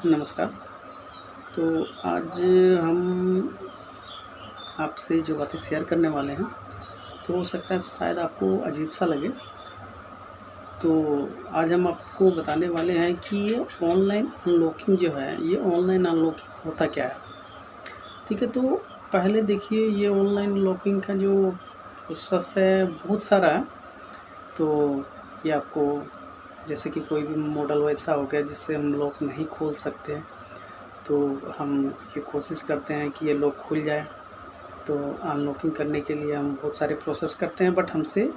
नमस्कार। तो आज हम आपसे जो बातें शेयर करने वाले हैं, तो हो सकता है शायद आपको अजीब-सा लगे। तो आज हम आपको बताने वाले हैं कि ये ऑनलाइन अनलॉकिंग जो है, ये ऑनलाइन अनलॉकिंग होता क्या है? ठीक है, तो पहले देखिए ये ऑनलाइन लॉकिंग का जो प्रोसेस है, बहुत सारा है। तो ये आपको जैसे कि कोई भी मॉडल वैसा हो गया जिससे हम लॉक नहीं खोल सकते हैं, तो हम ये कोशिश करते हैं कि ये लॉक खुल जाए। तो अनलॉकिंग करने के लिए हम बहुत सारे प्रोसेस करते हैं, बट हमसे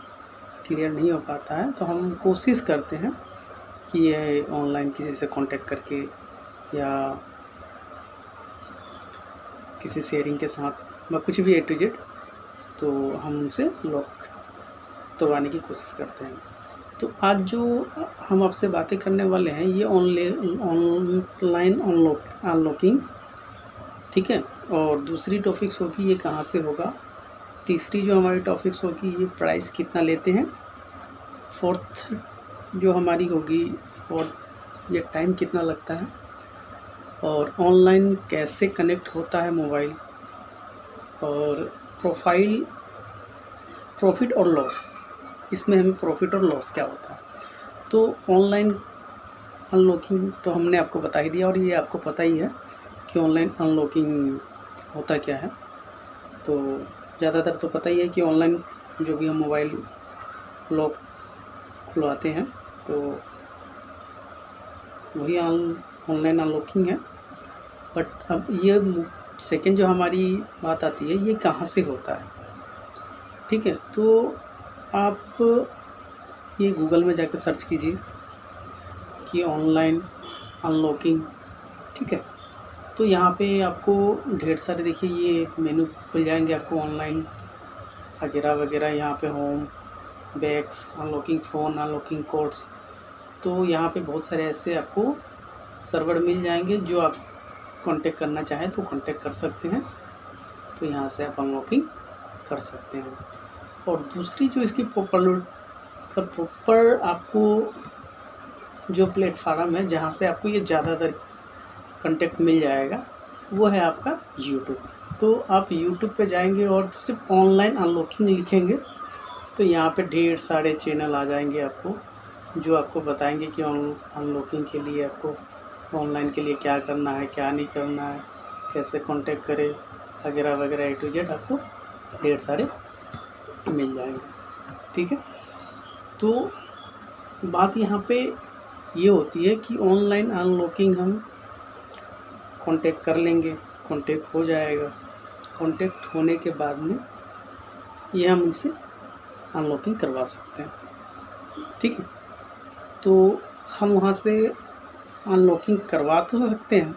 क्लियर नहीं हो पाता है। तो हम कोशिश करते हैं कि ये ऑनलाइन किसी से कांटेक्ट करके या किसी शेयरिंग के साथ व कुछ भी A to Z, तो हम उनसे लॉक तोड़वाने की कोशिश करते हैं। तो आज जो हम आपसे बातें करने वाले हैं, ये ऑनलाइन अनलॉकिंग, ठीक है। और दूसरी टॉपिक्स होगी ये कहाँ से होगा। तीसरी जो हमारी टॉपिक्स होगी ये प्राइस कितना लेते हैं। फोर्थ जो हमारी होगी फोर्थ ये टाइम कितना लगता है। और ऑनलाइन कैसे कनेक्ट होता है मोबाइल। और प्रोफाइल प्रॉफिट और लॉस, इसमें हमें प्रॉफिट और लॉस क्या होता है। तो ऑनलाइन अनलॉकिंग तो हमने आपको बता ही दिया, और ये आपको पता ही है कि ऑनलाइन अनलॉकिंग होता क्या है। तो ज़्यादातर तो पता ही है कि ऑनलाइन जो भी हम मोबाइल लॉक खुलवाते हैं, तो वही ऑनलाइन अनलॉकिंग है। बट अब ये सेकंड जो हमारी बात आती है, ये कहाँ से होता है। ठीक है, तो आप ये गूगल में जाकर सर्च कीजिए कि ऑनलाइन अनलॉकिंग, ठीक है। तो यहाँ पे आपको ढेर सारे देखिए ये मेनू खुल जाएंगे आपको, ऑनलाइन वगैरह वगैरह। यहाँ पे home, bags, unlocking phone, unlocking codes. तो यहाँ पे बहुत सारे ऐसे आपको सर्वर मिल जाएंगे, जो आप कांटेक्ट करना चाहें तो कांटेक्ट कर सकते हैं। तो यहाँ से आप अनलॉकिंग कर सकते हैं। और दूसरी जो इसकी प्रॉपर आपको जो प्लेटफार्म है जहाँ से आपको ये ज़्यादातर कांटेक्ट मिल जाएगा, वो है आपका यूट्यूब। तो आप यूट्यूब पे जाएंगे और सिर्फ ऑनलाइन अनलॉकिंग लिखेंगे, तो यहाँ पे ढेर सारे चैनल आ जाएंगे आपको, जो आपको बताएंगे कि अनलॉकिंग के लिए आपको ऑनलाइन के लिए क्या करना है, क्या नहीं करना है, कैसे कांटेक्ट करें वगैरह वगैरह। A to Z आपको ढेर सारे मिल जाएंगे, ठीक है। तो बात यहाँ पे ये होती है कि ऑनलाइन अनलॉकिंग हम कांटेक्ट कर लेंगे, कांटेक्ट हो जाएगा। कांटेक्ट होने के बाद में ये हम उनसे अनलॉकिंग करवा सकते हैं, ठीक है। तो हम वहाँ से अनलॉकिंग करवा तो सकते हैं,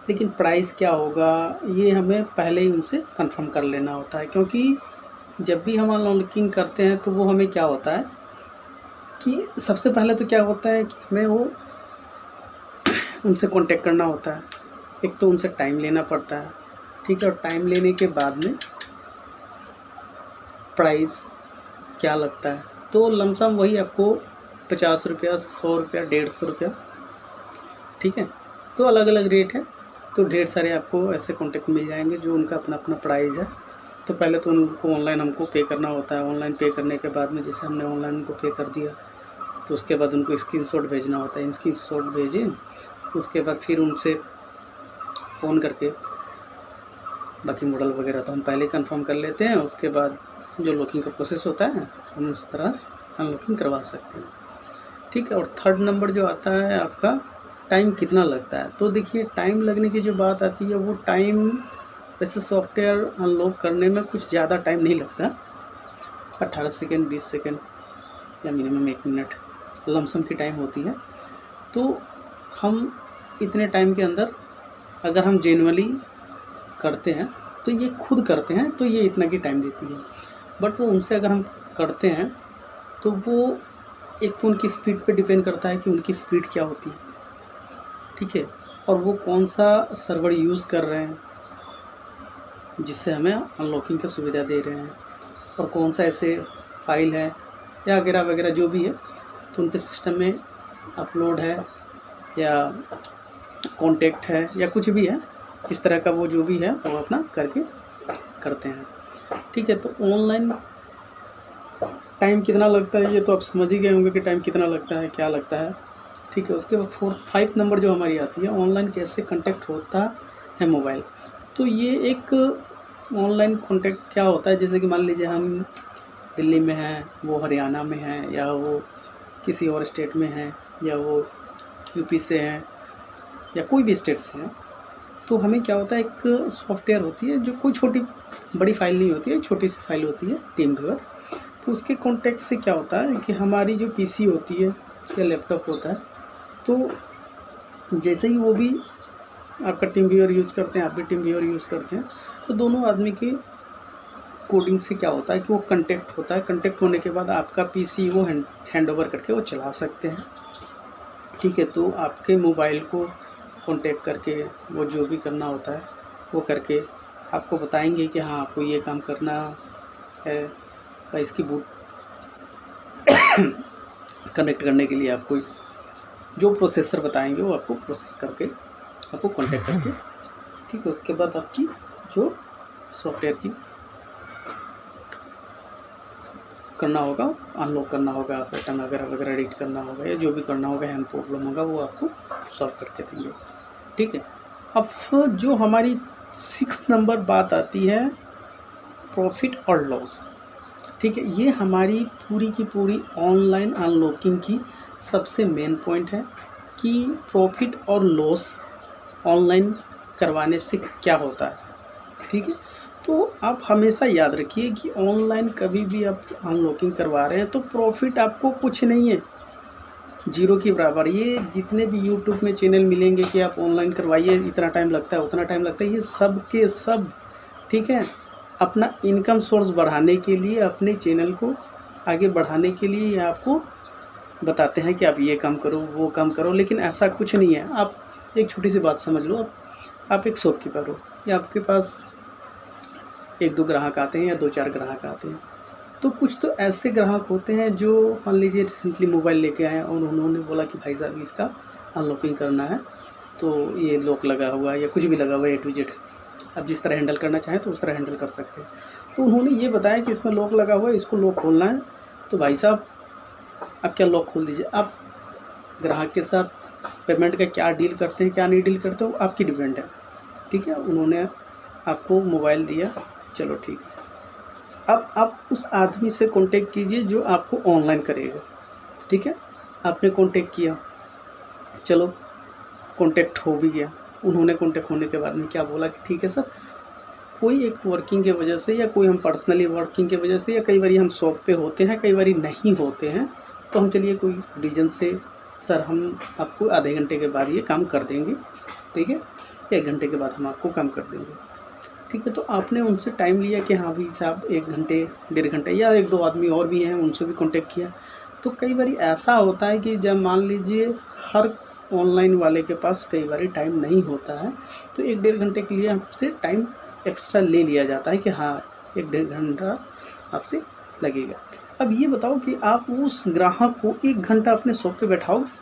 लेकिन प्राइस क्या होगा ये हमें पहले ही उनसे कंफर्म कर लेना होता है। क्योंकि जब भी हम अनलॉकिंग करते हैं तो वो हमें क्या होता है कि सबसे पहले तो क्या होता है कि हमें वो उनसे कांटेक्ट करना होता है। एक तो उनसे टाइम लेना पड़ता है, ठीक है। और टाइम लेने के बाद में प्राइस क्या लगता है, तो लमसम वही आपको 50 रुपया, 100 रुपया, 150 रुपया, ठीक है। तो अलग अलग रेट है। तो ढेर सारे आपको ऐसे कॉन्टेक्ट मिल जाएंगे जो उनका अपना अपना प्राइस है। तो पहले तो उनको ऑनलाइन हमको पे करना होता है। ऑनलाइन पे करने के बाद में जैसे हमने ऑनलाइन उनको पे कर दिया, तो उसके बाद उनको स्क्रीनशॉट भेजना होता है। स्क्रीनशॉट भेजें, उसके बाद फिर उनसे फ़ोन करके बाकी मॉडल वगैरह तो हम पहले कंफर्म कर लेते हैं। उसके बाद जो लॉकिंग का प्रोसेस होता है हम इस तरह अनलॉकिंग करवा सकते हैं, ठीक है। और थर्ड नंबर जो आता है आपका, टाइम कितना लगता है। तो देखिए टाइम लगने की जो बात आती है, वो टाइम वैसे सॉफ्टवेयर अनलॉक करने में कुछ ज़्यादा टाइम नहीं लगता। 18 सेकेंड, 20 सेकेंड या मिनिमम 1 मिनट लमसम की टाइम होती है। तो हम इतने टाइम के अंदर अगर हम जेन्युइनली करते हैं, तो ये खुद करते हैं तो ये इतना की टाइम देती है। बट वो उनसे अगर हम करते हैं तो वो एक तो उनकी स्पीड पे डिपेंड करता है कि उनकी स्पीड क्या होती है, ठीक है। और वो कौन सा सर्वर यूज़ कर रहे हैं जिससे हमें अनलॉकिंग की सुविधा दे रहे हैं, और कौन सा ऐसे फाइल है या वगैरह वगैरह जो भी है, तो उनके सिस्टम में अपलोड है या कॉन्टेक्ट है या कुछ भी है, इस तरह का वो जो भी है वो अपना करके करते हैं। ठीक है, तो ऑनलाइन टाइम कितना लगता है ये तो आप समझ ही गए होंगे कि टाइम कितना लगता है, क्या लगता है। ठीक है, उसके बाद 5 नंबर जो हमारी आती है, ऑनलाइन कैसे कांटेक्ट होता है मोबाइल। तो ये एक ऑनलाइन कांटेक्ट क्या होता है, जैसे कि मान लीजिए हम दिल्ली में हैं, वो हरियाणा में हैं, या वो किसी और स्टेट में हैं, या वो यूपी से हैं, या कोई भी स्टेट से हैं, तो हमें क्या होता है, एक सॉफ्टवेयर होती है जो कोई छोटी बड़ी फाइल नहीं होती है, छोटी सी फाइल होती है, टीम व्यूअर। तो उसके कॉन्टेक्ट से क्या होता है कि हमारी जो पीसी होती है या लैपटॉप होता है, तो जैसे ही वो भी आपका टीम व्यूअर यूज़ करते हैं, आप भी टीम व्यूअर यूज़ करते हैं, तो दोनों आदमी के कोडिंग से क्या होता है कि वो कनेक्ट होता है। कनेक्ट होने के बाद आपका पीसी वो हैंड ओवर करके वो चला सकते हैं। ठीक है, तो आपके मोबाइल को कांटेक्ट करके वो जो भी करना होता है वो करके आपको बताएंगे कि हाँ आपको ये काम करना है, और इसकी बूट कनेक्ट करने के लिए आपको जो प्रोसेसर बताएंगे वो आपको प्रोसेस करके आपको कांटेक्ट करके, ठीक है, उसके बाद आपकी जो सॉफ्टवेयर की करना होगा, अनलॉक करना होगा, पैटर्न वगैरह वगैरह एडिट करना होगा, या जो भी करना होगा, हैंड प्रॉब्लम होगा, वो आपको सॉल्व करके देंगे। ठीक है, अब जो हमारी 6 नंबर बात आती है, प्रॉफिट और लॉस। ठीक है, ये हमारी पूरी की पूरी ऑनलाइन अनलॉकिंग की सबसे मेन पॉइंट है कि प्रॉफिट और लॉस ऑनलाइन करवाने से क्या होता है। ठीक है, तो आप हमेशा याद रखिए कि ऑनलाइन कभी भी आप अनलॉकिंग करवा रहे हैं तो प्रॉफिट आपको कुछ नहीं है, जीरो के बराबर। ये जितने भी यूट्यूब में चैनल मिलेंगे कि आप ऑनलाइन करवाइए, इतना टाइम लगता है, उतना टाइम लगता है, ये सब के सब, ठीक है, अपना इनकम सोर्स बढ़ाने के लिए, अपने चैनल को आगे बढ़ाने के लिए आपको बताते हैं कि आप ये काम करो, वो काम करो, लेकिन ऐसा कुछ नहीं है। आप एक छोटी सी बात समझ लो, आप एक शॉपकीपर हो, या आपके पास 1-2 ग्राहक आते हैं या 2-4 ग्राहक आते हैं, तो कुछ तो ऐसे ग्राहक होते हैं जो मान लीजिए रिसेंटली मोबाइल लेके आए और उन्होंने बोला कि भाई साहब इसका अनलॉकिंग करना है, तो ये लॉक लगा हुआ है या कुछ भी लगा हुआ है, A to Z, आप जिस तरह हैंडल करना चाहें तो उस तरह हैंडल कर सकते हैं। तो उन्होंने ये बताया कि इसमें लॉक लगा हुआ है, इसको लॉक खोलना है, तो भाई साहब आप क्या लॉक खोल दीजिए। आप ग्राहक के साथ पेमेंट का क्या डील करते हैं, क्या नहीं डील करते हो, आपकी डिपेंड है। ठीक है, उन्होंने आपको मोबाइल दिया, चलो ठीक है, अब आप उस आदमी से कांटेक्ट कीजिए जो आपको ऑनलाइन करेगा। ठीक है, आपने कांटेक्ट किया, चलो कांटेक्ट हो भी गया। उन्होंने कांटेक्ट होने के बाद में क्या बोला कि ठीक है सर, कोई एक वर्किंग के वजह से, या कोई हम पर्सनली वर्किंग के वजह से, या कई बार हम शॉप पे होते हैं, कई बार नहीं होते हैं, तो हम चलिए कोई रीज़न से सर हम आपको आधे घंटे के बाद ये काम कर देंगे। ठीक है, 1 घंटे के बाद हम आपको काम कर देंगे। ठीक है, तो आपने उनसे टाइम लिया कि हाँ भाई साहब 1 घंटे 1.5 घंटे, या 1-2 आदमी और भी हैं उनसे भी कांटेक्ट किया। तो कई बार ऐसा होता है कि जब मान लीजिए हर ऑनलाइन वाले के पास कई बार टाइम नहीं होता है, तो 1-1.5 घंटे के लिए आपसे टाइम एक्स्ट्रा ले लिया जाता है कि हाँ 1-1.5 घंटा आपसे लगेगा। अब ये बताओ कि आप उस ग्राहक को 1 घंटा अपने शॉप पे बैठाओगे?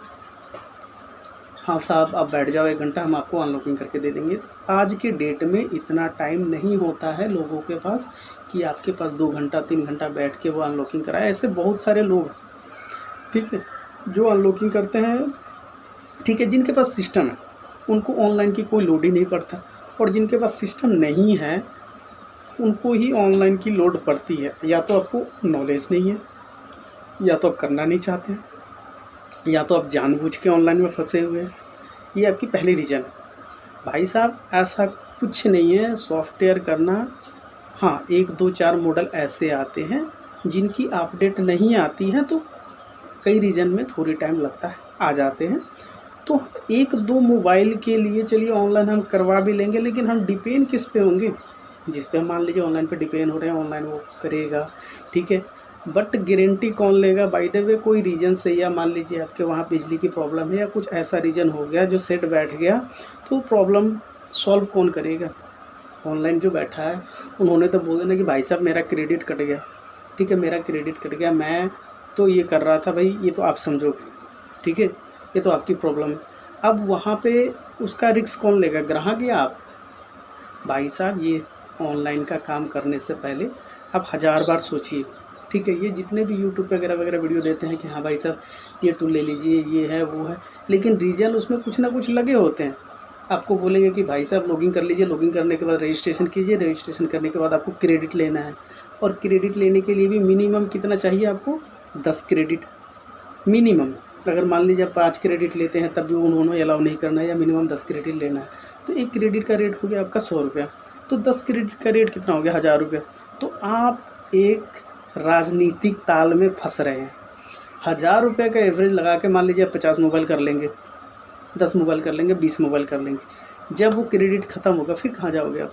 हाँ साहब आप बैठ जाओ 1 घंटा, हम आपको अनलॉकिंग करके दे देंगे। आज के डेट में इतना टाइम नहीं होता है लोगों के पास कि आपके पास 2 घंटा 3 घंटा बैठ के वो अनलॉकिंग कराए। ऐसे बहुत सारे लोग हैं, ठीक है, जो अनलॉकिंग करते हैं। ठीक है, जिनके पास सिस्टम है उनको ऑनलाइन की कोई लोड ही नहीं पड़ता, और जिनके पास सिस्टम नहीं है उनको ही ऑनलाइन की लोड पड़ती है। या तो आपको नॉलेज नहीं है, या तो आप करना नहीं चाहते हैं, या तो आप जानबूझ के ऑनलाइन में फंसे हुए हैं। ये आपकी पहली रीज़न है। भाई साहब ऐसा कुछ नहीं है सॉफ्टवेयर करना। हाँ 1-2-4 मॉडल ऐसे आते हैं जिनकी अपडेट नहीं आती है, तो कई रीजन में थोड़ी टाइम लगता है, आ जाते हैं। तो 1-2 मोबाइल के लिए चलिए ऑनलाइन हम करवा भी लेंगे, लेकिन हम डिपेंड किस पे होंगे? जिस पे हम मान लीजिए ऑनलाइन पे डिपेंड हो रहे हैं, ऑनलाइन वो करेगा, ठीक है, बट गारंटी कौन लेगा? बाय द वे कोई रीजन से, या मान लीजिए आपके वहाँ बिजली की प्रॉब्लम है या कुछ ऐसा रीजन हो गया जो सेट बैठ गया, तो प्रॉब्लम सॉल्व कौन करेगा? ऑनलाइन जो बैठा है उन्होंने तो बोल देना कि भाई साहब मेरा क्रेडिट कट गया, ठीक है, मेरा क्रेडिट कट गया, मैं तो ये कर रहा था, भाई ये तो आप समझोगे, ठीक है, ये तो आपकी प्रॉब्लम है। अब वहाँ पे उसका रिस्क कौन लेगा, ग्राहक या आप? भाई साहब ये ऑनलाइन का काम करने से पहले आप 1000 बार सोचिए, ठीक है। ये जितने भी यूट्यूब पे वगैरह वगैरह वीडियो देते हैं कि हाँ भाई साहब ये टूल ले लीजिए, ये है वो है, लेकिन रीज़न उसमें कुछ ना कुछ लगे होते हैं। आपको बोलेंगे कि भाई साहब लॉगिन कर लीजिए, लॉगिन करने के बाद रजिस्ट्रेशन कीजिए, रजिस्ट्रेशन करने के बाद आपको क्रेडिट लेना है, और क्रेडिट लेने के लिए भी मिनिमम कितना चाहिए आपको, 10 क्रेडिट मिनिमम। अगर मान लीजिए आप 5 क्रेडिट लेते हैं तब भी उन्होंने अलाउ नहीं करना है, या मिनिमम 10 क्रेडिट लेना है। तो एक क्रेडिट का रेट हो गया आपका 100 रुपया, तो 10 क्रेडिट का रेट कितना हो गया, 1000 रुपया। तो आप एक राजनीतिक ताल में फंस रहे हैं। 1000 रुपये का एवरेज लगा के मान लीजिए आप 50 मोबाइल कर लेंगे, 10 मोबाइल कर लेंगे, 20 मोबाइल कर लेंगे, जब वो क्रेडिट ख़त्म होगा फिर कहाँ जाओगे आप?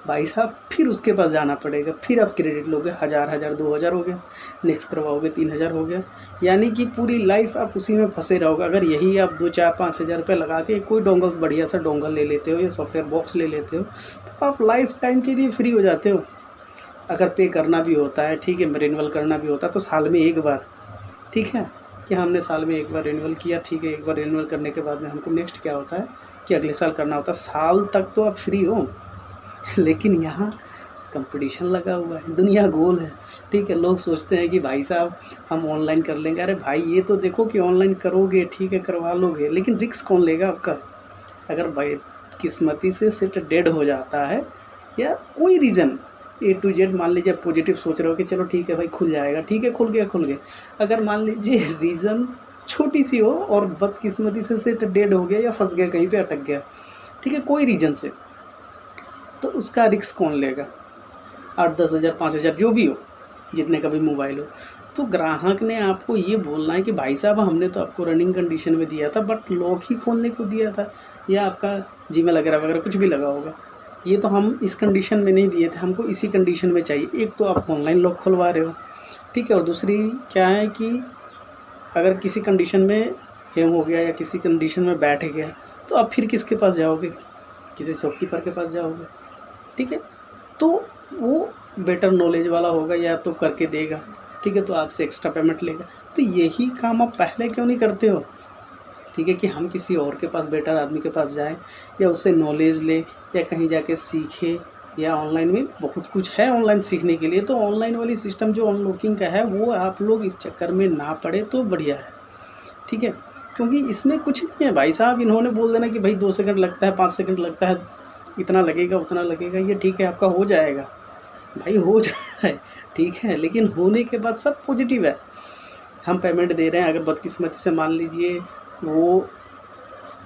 भाई साहब फिर उसके पास जाना पड़ेगा, फिर आप क्रेडिट लोगे, 1000 2000 हो गया, नेक्स्ट करवाओगे 3000 हो गया, यानी कि पूरी लाइफ आप उसी में फंसे रहोगे। अगर यही आप 2 4 5 हज़ार रुपये लगा के कोई डोंगल बढ़िया सा डोंगल ले लेते हो या सॉफ्टवेयर बॉक्स ले लेते हो, तो आप लाइफ टाइम के लिए फ्री हो जाते हो। अगर पे करना भी होता है, ठीक है, रिन्यूअल करना भी होता है तो साल में एक बार, ठीक है, कि हमने साल में एक बार रिन्यूअल किया, ठीक है, एक बार रिन्यूअल करने के बाद में हमको नेक्स्ट क्या होता है कि अगले साल करना होता है। साल तक तो आप फ्री हो, लेकिन यहाँ कंपटीशन लगा हुआ है, दुनिया गोल है, ठीक है। लोग सोचते हैं कि भाई साहब हम ऑनलाइन कर लेंगे। अरे भाई ये तो देखो कि ऑनलाइन करोगे, ठीक है, करवा लोगे, लेकिन रिस्क कौन लेगा आपका? अगर भाई किस्मती से सेट डेड हो जाता है या कोई रीज़न A to Z, मान लीजिए पॉजिटिव सोच रहे हो कि चलो ठीक है भाई खुल जाएगा, ठीक है, खुल गया। अगर मान लीजिए रीज़न छोटी सी हो और बदकिस्मती से सेट डेड हो गया या फंस गया, कहीं पे अटक गया, ठीक है, कोई रीज़न से, तो उसका रिस्क कौन लेगा? 8-10 हज़ार 5 हज़ार जो भी हो, जितने का भी मोबाइल हो। तो ग्राहक ने आपको ये बोलना है कि भाई साहब हमने तो आपको रनिंग कंडीशन में दिया था, बट लॉक ही खोलने को दिया था, या आपका जीमेल वगैरह वगैरह कुछ भी लगा होगा, ये तो हम इस कंडीशन में नहीं दिए थे, हमको इसी कंडीशन में चाहिए। एक तो आप ऑनलाइन लॉक खुलवा रहे हो, ठीक है, और दूसरी क्या है कि अगर किसी कंडीशन में हैंग हो गया या किसी कंडीशन में बैठ गया, तो आप फिर किसके पास जाओगे? किसी शॉपकीपर के पास जाओगे, ठीक है। तो वो बेटर नॉलेज वाला होगा, या तो करके देगा, ठीक है, तो आपसे एक्स्ट्रा पेमेंट लेगा। तो यही काम आप पहले क्यों नहीं करते हो, ठीक है, कि हम किसी और के पास, बेटर आदमी के पास जाएं या उससे नॉलेज ले या कहीं जाके सीखे, या ऑनलाइन में बहुत कुछ है ऑनलाइन सीखने के लिए। तो ऑनलाइन वाली सिस्टम जो अनलॉकिंग का है वो आप लोग इस चक्कर में ना पड़े तो बढ़िया है, ठीक है, क्योंकि इसमें कुछ नहीं है भाई साहब। इन्होंने बोल देना कि भाई 2 सेकंड लगता है, 5 सेकंड लगता है, इतना लगेगा उतना लगेगा, ये ठीक है आपका हो जाएगा, भाई हो जाए, ठीक है, लेकिन होने के बाद सब पॉजिटिव है। हम पेमेंट दे रहे हैं, अगर बदकिस्मती से मान लीजिए वो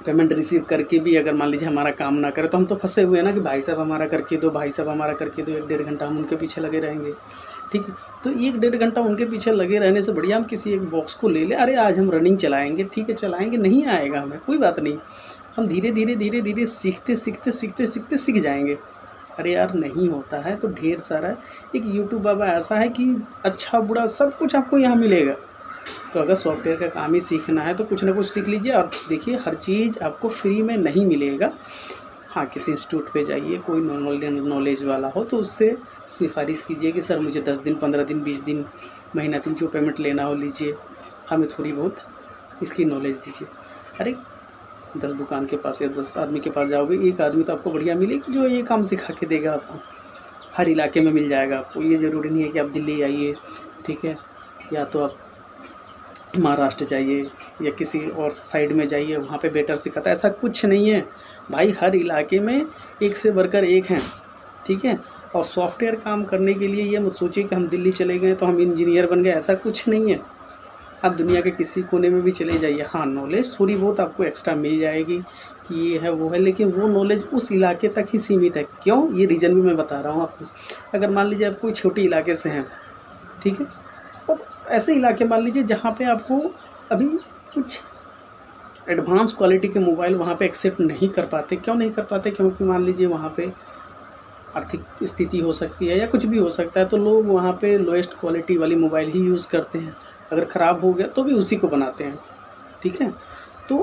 पेमेंट रिसीव करके भी अगर मान लीजिए हमारा काम ना करे, तो हम तो फंसे हुए हैं ना कि भाई साहब हमारा करके दो, भाई साहब हमारा करके दो। 1-1.5 घंटा हम उनके पीछे लगे रहेंगे, ठीक है। तो 1-1.5 घंटा उनके पीछे लगे रहने से बढ़िया हम किसी एक बॉक्स को ले लें। अरे आज हम रनिंग चलाएंगे, ठीक है, चलाएंगे, नहीं आएगा हमें कोई बात नहीं, हम धीरे धीरे सीखते सीख जाएंगे। अरे यार नहीं होता है तो ढेर सारा एक यूट्यूब बाबा ऐसा है कि अच्छा बुरा सब कुछ आपको यहाँ मिलेगा। तो अगर सॉफ्टवेयर का काम ही सीखना है तो कुछ ना कुछ सीख लीजिए। और देखिए हर चीज़ आपको फ्री में नहीं मिलेगा। हाँ, किसी इंस्टीट्यूट पे जाइए, कोई नॉलेज वाला हो तो उससे सिफारिश कीजिए कि सर मुझे 10 दिन 15 दिन 20 दिन महीना दिन जो पेमेंट लेना हो लीजिए, हमें थोड़ी बहुत इसकी नॉलेज दीजिए। अरे 10 दुकान के पास या 10 आदमी के पास जाओगे, एक आदमी तो आपको बढ़िया मिलेगा जो ये काम सिखा के देगा आपको। हर इलाके में मिल जाएगा आपको, ये ज़रूरी नहीं है कि आप दिल्ली आइए, ठीक है, या तो आप महाराष्ट्र जाइए या किसी और साइड में जाइए, वहाँ पे बेटर सिखाता है। ऐसा कुछ नहीं है भाई, हर इलाके में एक से बढ़कर एक हैं, ठीक है। और सॉफ्टवेयर काम करने के लिए ये मत सोचिए कि हम दिल्ली चले गए तो हम इंजीनियर बन गए, ऐसा कुछ नहीं है। आप दुनिया के किसी कोने में भी चले जाइए, हाँ नॉलेज थोड़ी बहुत आपको एक्स्ट्रा मिल जाएगी कि ये है वो है, लेकिन वो नॉलेज उस इलाके तक ही सीमित है। क्यों, ये रीज़न भी मैं बता रहा हूँ आपको। अगर मान लीजिए आप कोई छोटे इलाके से हैं, ठीक है, और ऐसे इलाके मान लीजिए जहाँ पे आपको अभी कुछ एडवांस क्वालिटी के मोबाइल वहाँ पे एक्सेप्ट नहीं कर पाते। क्यों नहीं कर पाते? क्योंकि मान लीजिए वहाँ पे आर्थिक स्थिति हो सकती है या कुछ भी हो सकता है, तो लोग वहाँ पे लोएस्ट क्वालिटी वाली मोबाइल ही यूज़ करते हैं। अगर ख़राब हो गया तो भी उसी को बनाते हैं, ठीक है। तो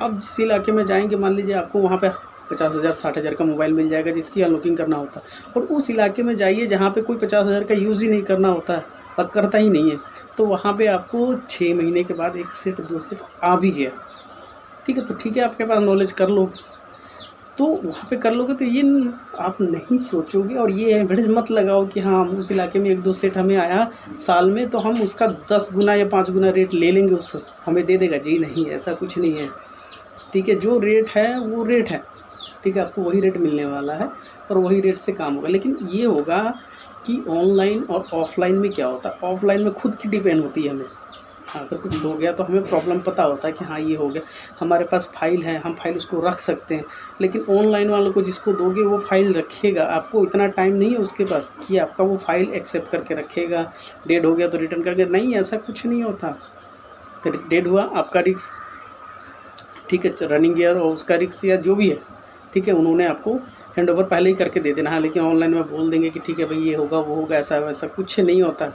अब जिस इलाके में जाएंगे, मान लीजिए आपको वहाँ पे 50,000 60,000 का मोबाइल मिल जाएगा जिसकी अनलॉकिंग करना होता है, और उस इलाके में जाइए जहाँ पे कोई 50,000 का यूज़ ही नहीं करना होता है, और करता ही नहीं है, तो वहाँ पे आपको 6 महीने के बाद 1 सेट 2 सेट आ भी गया, ठीक है, तो ठीक है आपके पास नॉलेज कर लो, तो वहाँ पे कर लोगे तो ये आप नहीं सोचोगे और ये एवरेज मत लगाओ कि हाँ हम उस इलाके में 1-2 सेट हमें आया साल में तो हम उसका 10 गुना या 5 गुना रेट ले लेंगे, उस हमें दे देगा। जी नहीं, ऐसा कुछ नहीं है। ठीक है, जो रेट है वो रेट है। ठीक है, आपको वही रेट मिलने वाला है और वही रेट से काम होगा। लेकिन ये होगा कि ऑनलाइन और ऑफलाइन में क्या होता है, ऑफलाइन में खुद की डिपेंड होती है हमें। हाँ, अगर कुछ हो गया तो हमें प्रॉब्लम पता होता है कि हाँ ये हो गया, हमारे पास फाइल है, हम फाइल उसको रख सकते हैं। लेकिन ऑनलाइन वालों को जिसको दोगे वो फाइल रखेगा, आपको इतना टाइम नहीं है उसके पास कि आपका वो फाइल एक्सेप्ट करके रखेगा, डेड हो गया तो रिटर्न करके, नहीं ऐसा कुछ नहीं होता। डेड हुआ आपका रिस्क, ठीक है, रनिंग ईयर और उसका रिस्क या जो भी है, ठीक है, उन्होंने आपको हैंड ओवर पहले ही करके दे देना है। लेकिन ऑनलाइन में बोल देंगे कि ठीक है भाई ये होगा वो होगा, ऐसा वैसा कुछ नहीं होता।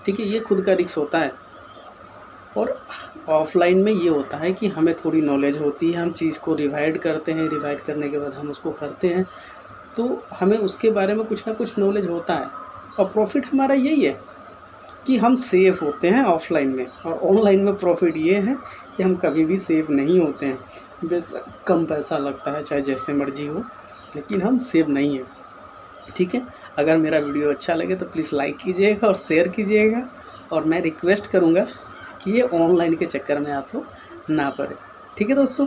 ठीक है, ये खुद का रिस्क होता है। और ऑफलाइन में ये होता है कि हमें थोड़ी नॉलेज होती है, हम चीज़ को रिवाइड करते हैं, रिवाइड करने के बाद हम उसको करते हैं, तो हमें उसके बारे में कुछ ना कुछ नॉलेज होता है। और प्रॉफिट हमारा यही है कि हम सेफ होते हैं ऑफलाइन में, और ऑनलाइन में प्रॉफिट ये है कि हम कभी भी सेफ नहीं होते हैं। बेशक कम पैसा लगता है, चाहे जैसे मर्जी हो, लेकिन हम सेफ नहीं हैं। ठीक है, अगर मेरा वीडियो अच्छा लगे तो प्लीज़ लाइक कीजिएगा और शेयर कीजिएगा, और मैं रिक्वेस्ट करूँगा कि ये ऑनलाइन के चक्कर में आप लोग ना पड़े। ठीक है दोस्तों।